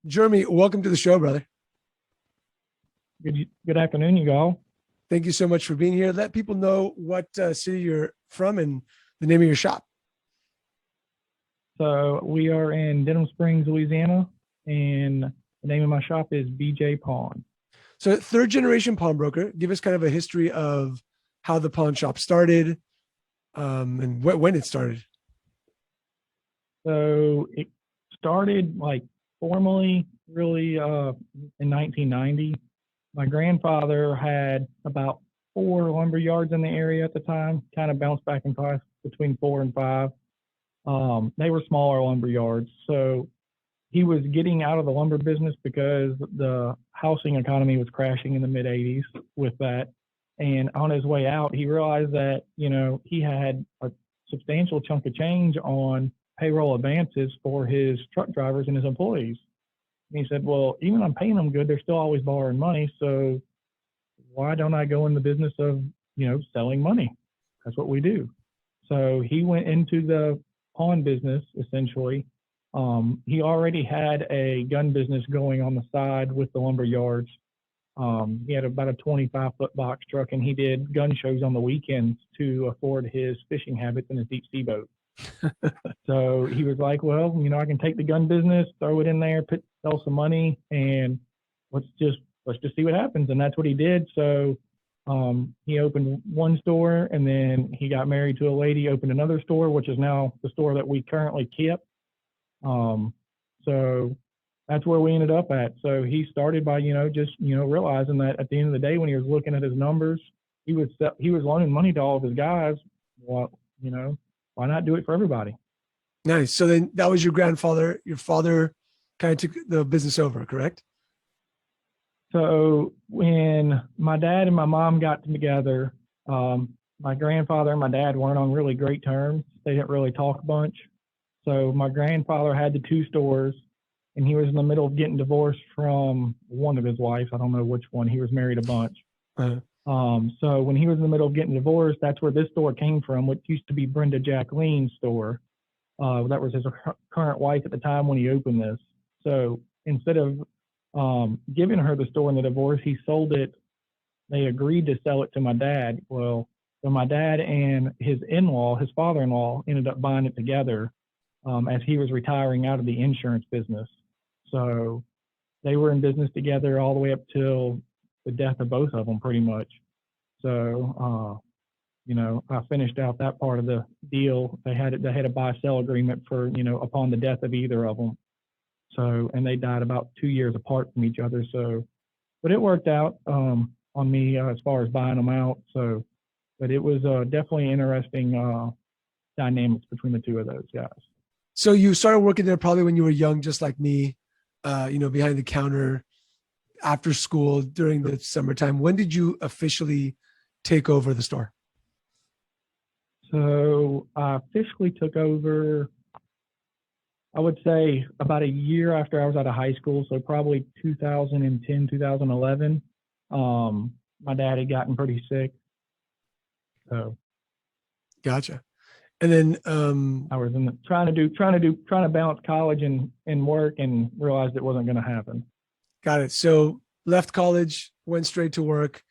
Jeremy, welcome to the show, brother. Good afternoon, you all. Thank you so much for being here. Let people know what city you're from and the name of your shop. So we are in Denham Springs, Louisiana, and the name of my shop is BJ Pawn. So third generation pawnbroker. Give us kind of a history of how the pawn shop started and when it started. So it started like formally really in 1990. My grandfather had about 4 lumber yards in the area at the time, kind of bounced back and forth between 4 and 5. They were smaller lumber yards. So he was getting out of the lumber business because the housing economy was crashing in the mid 80s with that. And on his way out, he realized that, he had a substantial chunk of change on payroll advances for his truck drivers and his employees. And he said, well, even I'm paying them good, they're still always borrowing money. So why don't I go in the business of, selling money? That's what we do. So he went into the pawn business, essentially. He already had a gun business going on the side with the lumber yards. He had about a 25-foot box truck, and he did gun shows on the weekends to afford his fishing habits in his deep sea boat. So he was like, well, I can take the gun business, throw it in there, sell some money, and let's just see what happens. And that's what he did. So he opened one store, and then he got married to a lady, opened another store, which is now the store that we currently keep. So that's where we ended up at. So he started by, just realizing that at the end of the day, when he was looking at his numbers, he was loaning money to all of his guys. Well, why not do it for everybody? Nice. So then that was your grandfather. Your father kind of took the business over, correct? So when my dad and my mom got together, my grandfather and my dad weren't on really great terms. They didn't really talk a bunch. So my grandfather had the 2 stores, and he was in the middle of getting divorced from one of his wives. I don't know which one. He was married a bunch. Uh-huh. So when he was in the middle of getting divorced, that's where this store came from, which used to be Brenda Jacqueline's store. That was his current wife at the time when he opened this. So instead of giving her the store in the divorce, he sold it. They agreed to sell it to my dad. Well, so my dad and his father-in-law, ended up buying it together as he was retiring out of the insurance business. So they were in business together all the way up till the death of both of them, pretty much. So, I finished out that part of the deal. They had a buy-sell agreement for, upon the death of either of them. So, and they died about 2 years apart from each other. So, but it worked out on me as far as buying them out. So, but it was definitely interesting dynamics between the two of those guys. So you started working there probably when you were young, just like me, behind the counter after school during the summertime. When did you officially take over the store? So I officially took over, I would say about a year after I was out of high school. So probably 2010, 2011. My dad had gotten pretty sick. So. Gotcha. And then I was trying to balance college and work, and realized it wasn't going to happen. Got it. So left college, went straight to work.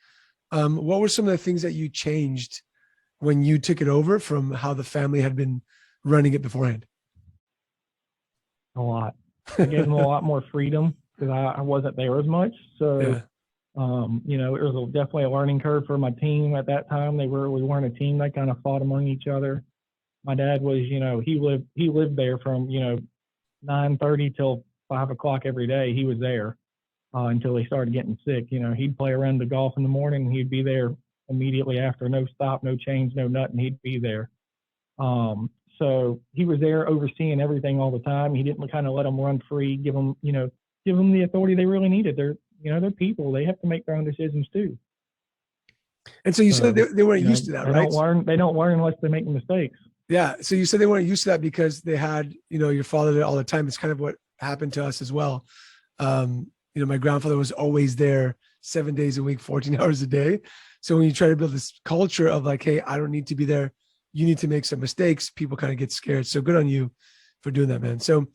What were some of the things that you changed when you took it over from how the family had been running it beforehand? A lot. I gave them a lot more freedom because I wasn't there as much. So, yeah. It was definitely a learning curve for my team at that time. We weren't a team. They kind of fought among each other. My dad was, he lived there from, 9:30 till 5 o'clock every day. He was there until he started getting sick. He'd play around the golf in the morning, and he'd be there immediately after. No stop, no change, no nothing. He'd be there. So he was there overseeing everything all the time. He didn't kind of let them run free, give them the authority they really needed. They're people. They have to make their own decisions too. And so you said they weren't used to that, right? They don't learn unless they make mistakes. Yeah. So you said they weren't used to that because they had, your father there all the time. It's kind of what happened to us as well. My grandfather was always there 7 days a week, 14 hours a day. So when you try to build this culture of like, hey, I don't need to be there, you need to make some mistakes, people kind of get scared. So good on you for doing that, man. So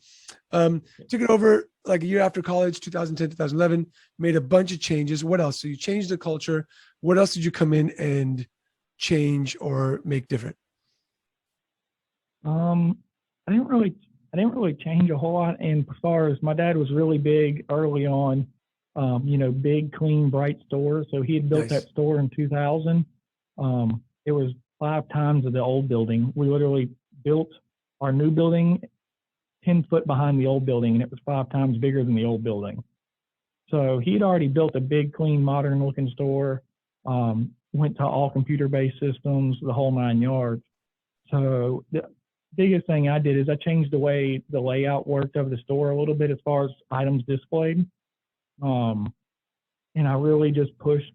took it over, like a year after college, 2010, 2011, made a bunch of changes. What else? So you changed the culture. What else did you come in and change or make different? Um, I didn't really change a whole lot. And as far as my dad was really big early on, big, clean, bright store. So he had built Nice. that store in 2000. It was 5 times of the old building. We literally built our new building 10 foot behind the old building, and it was 5 times bigger than the old building. So he'd already built a big, clean, modern looking store, went to all computer based systems, the whole 9 yards. So the biggest thing I did is I changed the way the layout worked of the store a little bit as far as items displayed. And I really just pushed,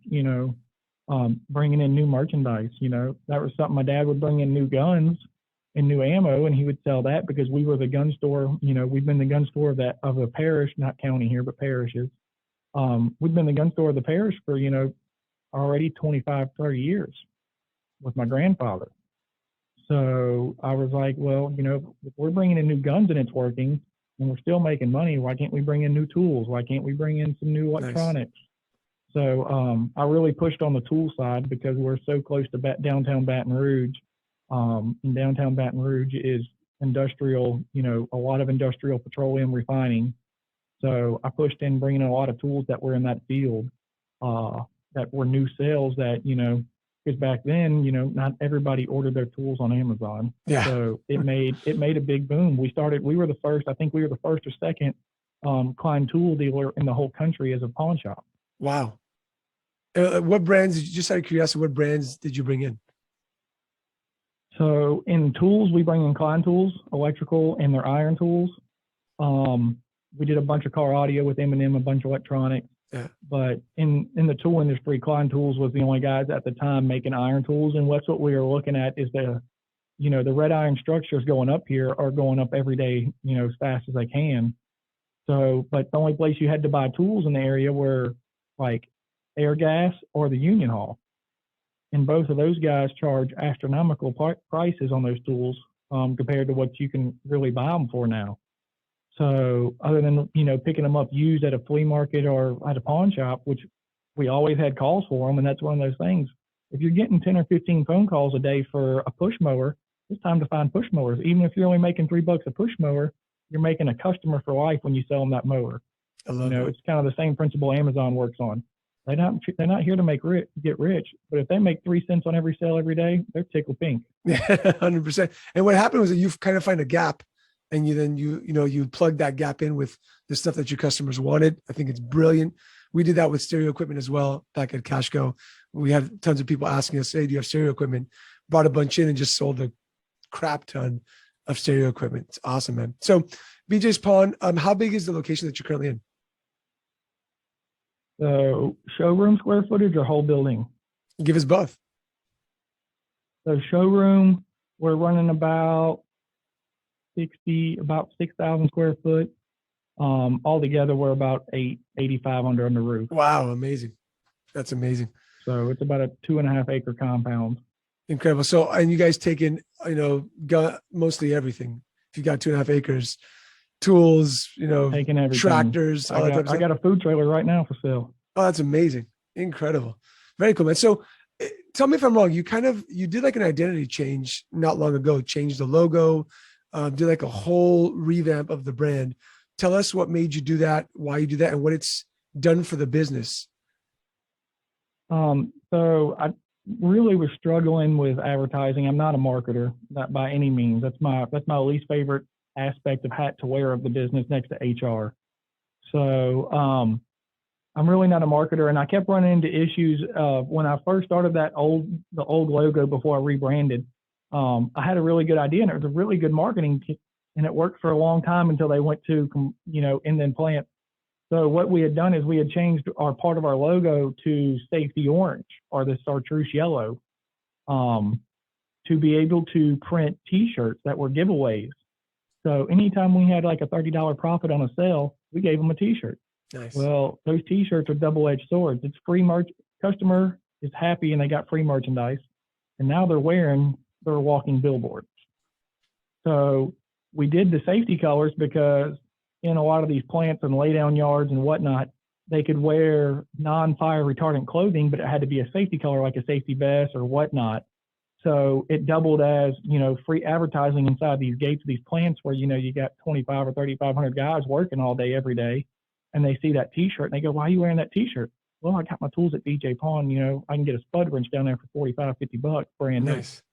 bringing in new merchandise. That was something my dad would bring in new guns and new ammo, and he would sell that because we were the gun store. We've been the gun store of a parish, not county here, but parishes. We've been the gun store of the parish for, already 25, 30 years with my grandfather. So I was like, well, if we're bringing in new guns and it's working and we're still making money, why can't we bring in new tools? Why can't we bring in some new electronics? Nice. So I really pushed on the tool side because we're so close to downtown Baton Rouge. And downtown Baton Rouge is industrial, a lot of industrial petroleum refining. So I pushed in bringing in a lot of tools that were in that field, that were new sales that, because back then, not everybody ordered their tools on Amazon. Yeah. So it made a big boom. We were the first or second Klein tool dealer in the whole country as a pawn shop. Wow. What brands, just out of curiosity, what brands did you bring in? So in tools, we bring in Klein tools, electrical, and their iron tools. We did a bunch of car audio with M&M, a bunch of electronics. Yeah. But in the tool industry, Klein Tools was the only guys at the time making iron tools. And that's what we were looking at is the red iron structures going up here are going up every day, as fast as they can. So, but the only place you had to buy tools in the area were like Air Gas or the Union Hall. And both of those guys charge astronomical prices on those tools compared to what you can really buy them for now. So other than, picking them up used at a flea market or at a pawn shop, which we always had calls for them. And that's one of those things. If you're getting 10 or 15 phone calls a day for a push mower, it's time to find push mowers. Even if you're only making $3 a push mower, you're making a customer for life when you sell them that mower. I love that. It's kind of the same principle Amazon works on. They're not here to get rich, but if they make 3 cents on every sale every day, they're tickled pink. Yeah, 100%. And what happened was that you kind of find a gap, and you plug that gap in with the stuff that your customers wanted. I think it's brilliant. We did that with stereo equipment as well back at Cashco. We had tons of people asking us, hey, do you have stereo equipment? Brought a bunch in and just sold a crap ton of stereo equipment. It's awesome, man. So BJ's Pawn, how big is the location that you're currently in? So showroom square footage or whole building? Give us both. So showroom, we're running about 6,000 square foot. Altogether, we're about 85 under the roof. Wow, amazing. That's amazing. So it's about a 2.5 acre compound. Incredible. So, and you guys take in, got mostly everything. If you got 2.5 acres, tools, taking everything. Tractors. I got a food trailer right now for sale. Oh, that's amazing. Incredible. Very cool, man. So tell me if I'm wrong. You did like an identity change not long ago, changed the logo, did like a whole revamp of the brand. Tell us what made you do that, why you do that, and what it's done for the business. So I really was struggling with advertising. I'm not a marketer, not by any means. That's my least favorite aspect of hat to wear of the business next to HR. So I'm really not a marketer, and I kept running into issues when I first started the old logo before I rebranded. I had a really good idea, and it was a really good marketing, and it worked for a long time until they went to Indian plant. So what we had done is we had changed part of our logo to safety orange or the chartreuse yellow, to be able to print T-shirts that were giveaways. So anytime we had like a $30 profit on a sale, we gave them a T-shirt. Nice. Well, those T-shirts are double-edged swords. It's free merch. Customer is happy and they got free merchandise, and now they're walking billboards. So we did the safety colors because in a lot of these plants and lay down yards and whatnot, they could wear non-fire retardant clothing, but it had to be a safety color, like a safety vest or whatnot. So it doubled as, free advertising inside these gates of these plants where, you got 25 or 3,500 guys working all day, every day. And they see that t-shirt and they go, why are you wearing that t-shirt? Well, I got my tools at BJ Pawn, I can get a spud wrench down there for 45, 50 bucks brand new. Nice.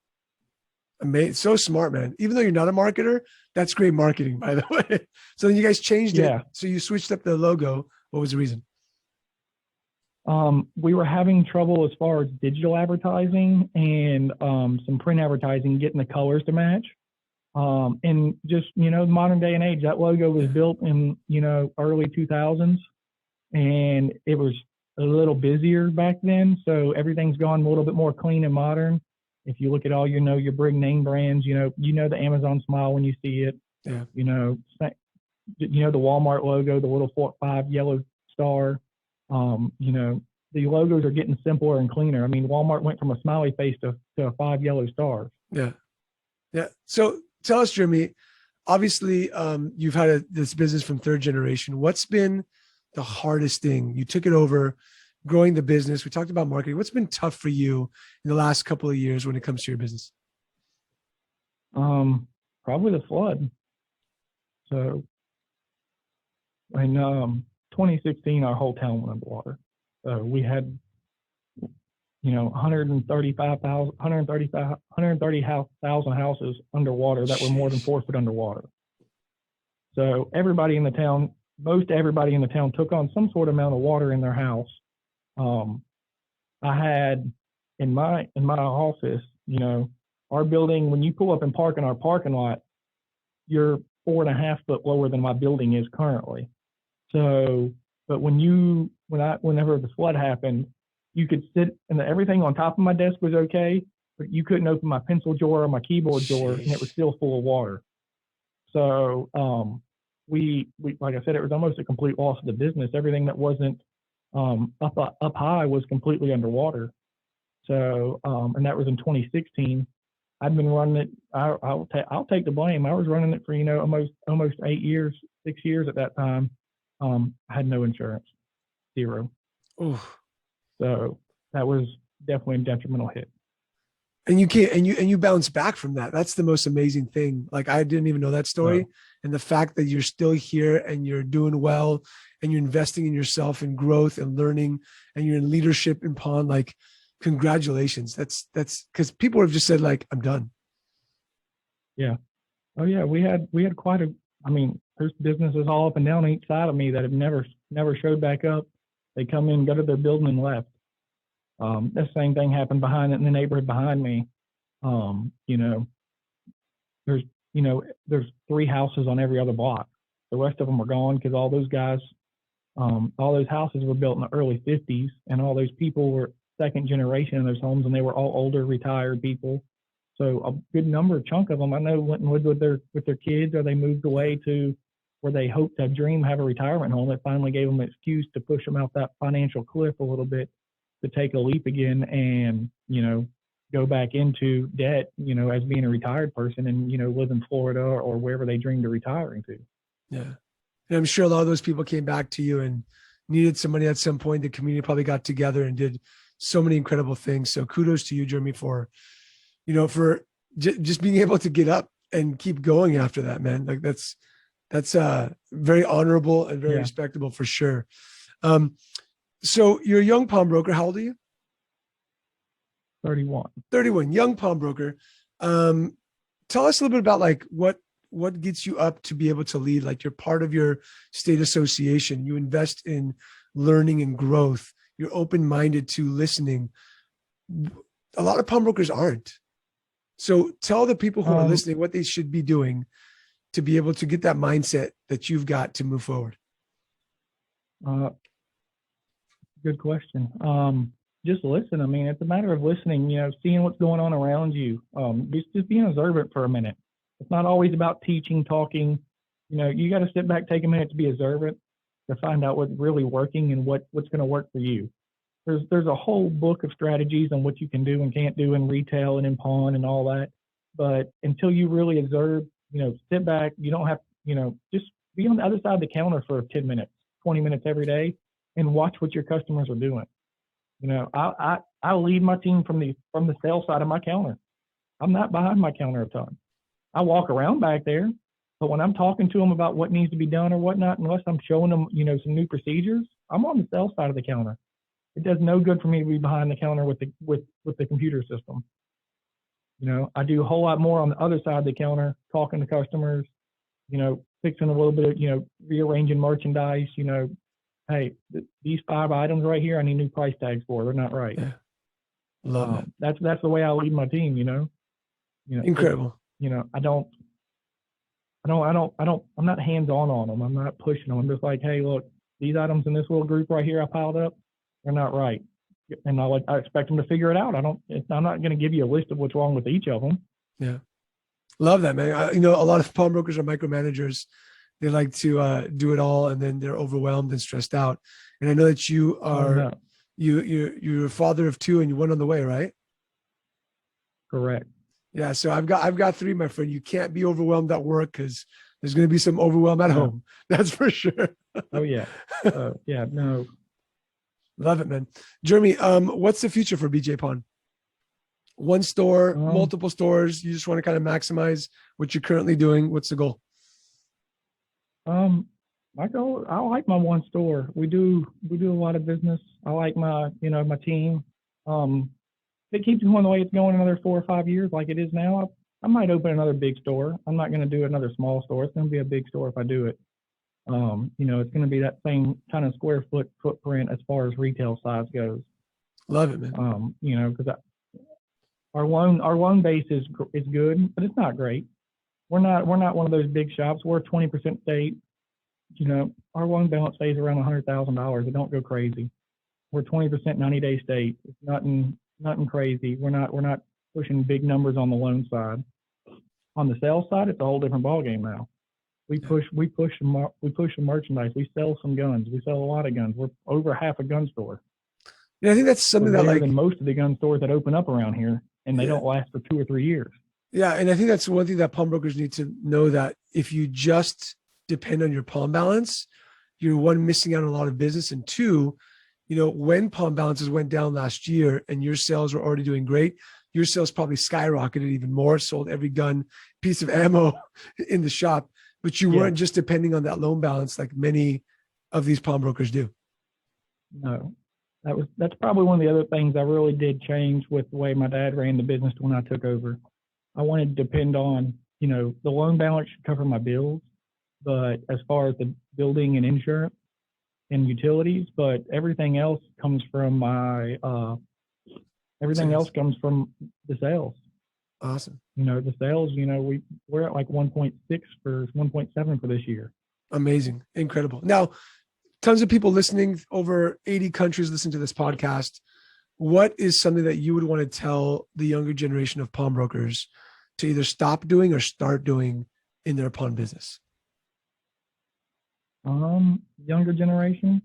Amazing. So smart, man. Even though you're not a marketer, that's great marketing, by the way. So then you guys changed it. So you switched up the logo. What was the reason? We were having trouble as far as digital advertising and some print advertising, getting the colors to match. And just, modern day and age, that logo was built in, early 2000s, and it was a little busier back then. So everything's gone a little bit more clean and modern. If you look at all, your big name brands, the Amazon smile when you see it, the Walmart logo, the little 4-5 yellow star, the logos are getting simpler and cleaner. I mean, Walmart went from a smiley face to 5 yellow stars. Yeah. Yeah. So tell us, Jeremy, obviously you've had this business from third generation. What's been the hardest thing? You took it over, growing the business. We talked about marketing. What's been tough for you in the last couple of years when it comes to your business? Probably the flood. So in 2016, our whole town went underwater. So we had, 130,000 houses underwater that were more than 4 foot underwater. So everybody in the town, most everybody in the town took on some sort of amount of water in their house. I had in my office, our building, when you pull up and park in our parking lot, you're 4.5 foot lower than my building is currently. So, but whenever the flood happened, you could sit and everything on top of my desk was okay, but you couldn't open my pencil drawer or my keyboard drawer, and it was still full of water. So, we like I said, it was almost a complete loss of the business. Everything that wasn't up high was completely underwater. So, and that was in 2016. I'd been running it. I'll take the blame. I was running it for almost 6 years at that time. I had no insurance, zero. Oof. So that was definitely a detrimental hit. And you bounce back from that. That's the most amazing thing. Like, I didn't even know that story. No. And the fact that you're still here and you're doing well and you're investing in yourself and growth and learning and you're in leadership in Pawn, like, congratulations. That's because people have just said, like, I'm done. Yeah. Oh yeah. We had quite there's businesses all up and down each side of me that have never showed back up. They come in, go to their building and left. The same thing happened in the neighborhood behind me. There's 3 houses on every other block. The rest of them are gone because all those guys, all those houses were built in the early 50s, and all those people were second generation in those homes, and they were all older, retired people. So a good chunk of them I know went and lived with their kids, or they moved away to where they hoped to have a retirement home. That finally gave them an excuse to push them out that financial cliff a little bit, to take a leap again and, go back into debt, as being a retired person and, live in Florida or wherever they dreamed of retiring to. Yeah. And I'm sure a lot of those people came back to you and needed some money at some point. The community probably got together and did so many incredible things. So kudos to you, Jeremy, for just being able to get up and keep going after that, man. Like, that's very honorable and very respectable for sure. So you're a young pawnbroker. How old are you? 31, young pawnbroker. Tell us a little bit about, like, what gets you up to be able to lead. Like, you're part of your state association. You invest in learning and growth. You're open-minded to listening. A lot of pawnbrokers aren't. So tell the people who are listening what they should be doing to be able to get that mindset that you've got to move forward. Good question. Just listen. I mean, it's a matter of listening, seeing what's going on around you. Just being observant for a minute. It's not always about teaching, talking. You got to sit back, take a minute to be observant, to find out what's really working and what's going to work for you. There's a whole book of strategies on what you can do and can't do in retail and in pawn and all that. But until you really observe, sit back. You don't have, just be on the other side of the counter for 10 minutes, 20 minutes every day, and watch what your customers are doing. You know, I lead my team from the sales side of my counter. I'm not behind my counter a ton. I walk around back there, but when I'm talking to them about what needs to be done or whatnot, unless I'm showing them, you know, some new procedures, I'm on the sales side of the counter. It does no good for me to be behind the counter with the computer system. You know, I do a whole lot more on the other side of the counter, talking to customers, you know, fixing a little bit of, you know, rearranging merchandise, you know, hey, these 5 items right here, I need new price tags for. They're not right. Yeah. Love that. That's the way I lead my team, you know. Incredible. You know, I'm not hands-on them. I'm not pushing them. I'm just like, hey, look, these items in this little group right here I piled up, they're not right. And I expect them to figure it out. I'm not going to give you a list of what's wrong with each of them. Yeah. Love that, man. You know, a lot of pawnbrokers are micromanagers. They like to do it all, and then they're overwhelmed and stressed out. And I know that you are, you're a father of 2 and you 1 on the way, right? Correct. Yeah. So I've got 3, my friend. You can't be overwhelmed at work because there's going to be some overwhelm at home. That's for sure. Oh yeah. Yeah. No. Love it, man. Jeremy, what's the future for BJ Pawn? 1 store, multiple stores. You just want to kind of maximize what you're currently doing. What's the goal? My goal, I like my 1 store. We do a lot of business. I like my team. If it keeps going the way it's going another 4 or 5 years like it is now, I might open another big store. I'm not going to do another small store. It's going to be a big store if I do it. You know, it's going to be that same kind of square footprint as far as retail size goes. Love it, man. You know, because our loan base is good, but it's not great. We're not one of those big shops. We're a 20% state. You know, our loan balance stays around $100,000. It don't go crazy. We're 20% 90-day state. It's nothing crazy. We're not pushing big numbers on the loan side. On the sales side, it's a whole different ballgame now. We push some merchandise. We sell some guns. We sell a lot of guns. We're over half a gun store. Yeah, I think that's something that like than most of the gun stores that open up around here, and they don't last for 2 or 3 years. Yeah, and I think that's one thing that pawnbrokers need to know, that if you just depend on your pawn balance, you're 1, missing out on a lot of business, and 2, you know, when pawn balances went down last year and your sales were already doing great, your sales probably skyrocketed even more, sold every gun, piece of ammo in the shop, but you weren't just depending on that loan balance like many of these pawnbrokers do. No, that's probably one of the other things I really did change with the way my dad ran the business when I took over. I wanted to depend on, you know, the loan balance should cover my bills, but as far as the building and insurance and utilities, but everything else comes from else comes from the sales. Awesome. You know, the sales, you know, we're at like 1.6 for 1.7 for this year. Amazing. Incredible. Now, tons of people listening, over 80 countries listen to this podcast. What is something that you would want to tell the younger generation of pawnbrokers to either stop doing or start doing in their pawn business? Younger generation,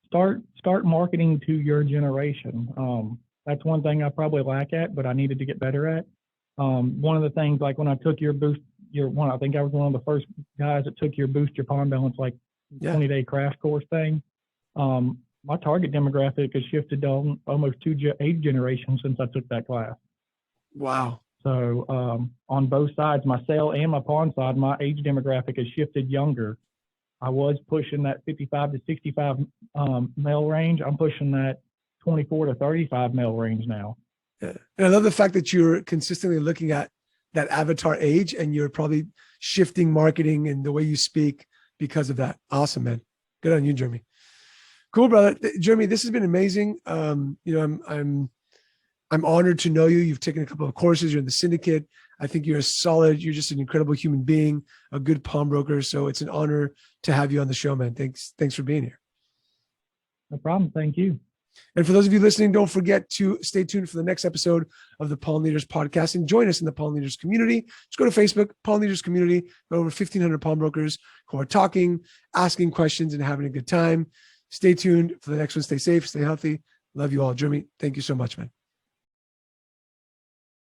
start marketing to your generation. That's one thing I probably lack at, but I needed to get better at. One of the things, like when I took your boost, I think I was one of the first guys that took your boost your pawn balance, like 20-day crash course thing. My target demographic has shifted to almost 2 age generations since I took that class. Wow. So on both sides, my sale and my pawn side, my age demographic has shifted younger. I was pushing that 55 to 65 male range. I'm pushing that 24 to 35 male range now. Yeah. And I love the fact that you're consistently looking at that avatar age, and you're probably shifting marketing and the way you speak because of that. Awesome, man. Good on you, Jeremy. Cool, brother. Jeremy, this has been amazing. You know, I'm honored to know you. You've taken a couple of courses. You're in the syndicate. I think you're you're just an incredible human being, a good pawnbroker. So it's an honor to have you on the show, man. Thanks for being here. No problem. Thank you. And for those of you listening, don't forget to stay tuned for the next episode of the Pawn Leaders podcast and join us in the Pawn Leaders community. Just go to Facebook, Pawn Leaders community. Got over 1,500 pawnbrokers who are talking, asking questions, and having a good time. Stay tuned for the next one. Stay safe, stay healthy. Love you all. Jeremy, thank you so much, man.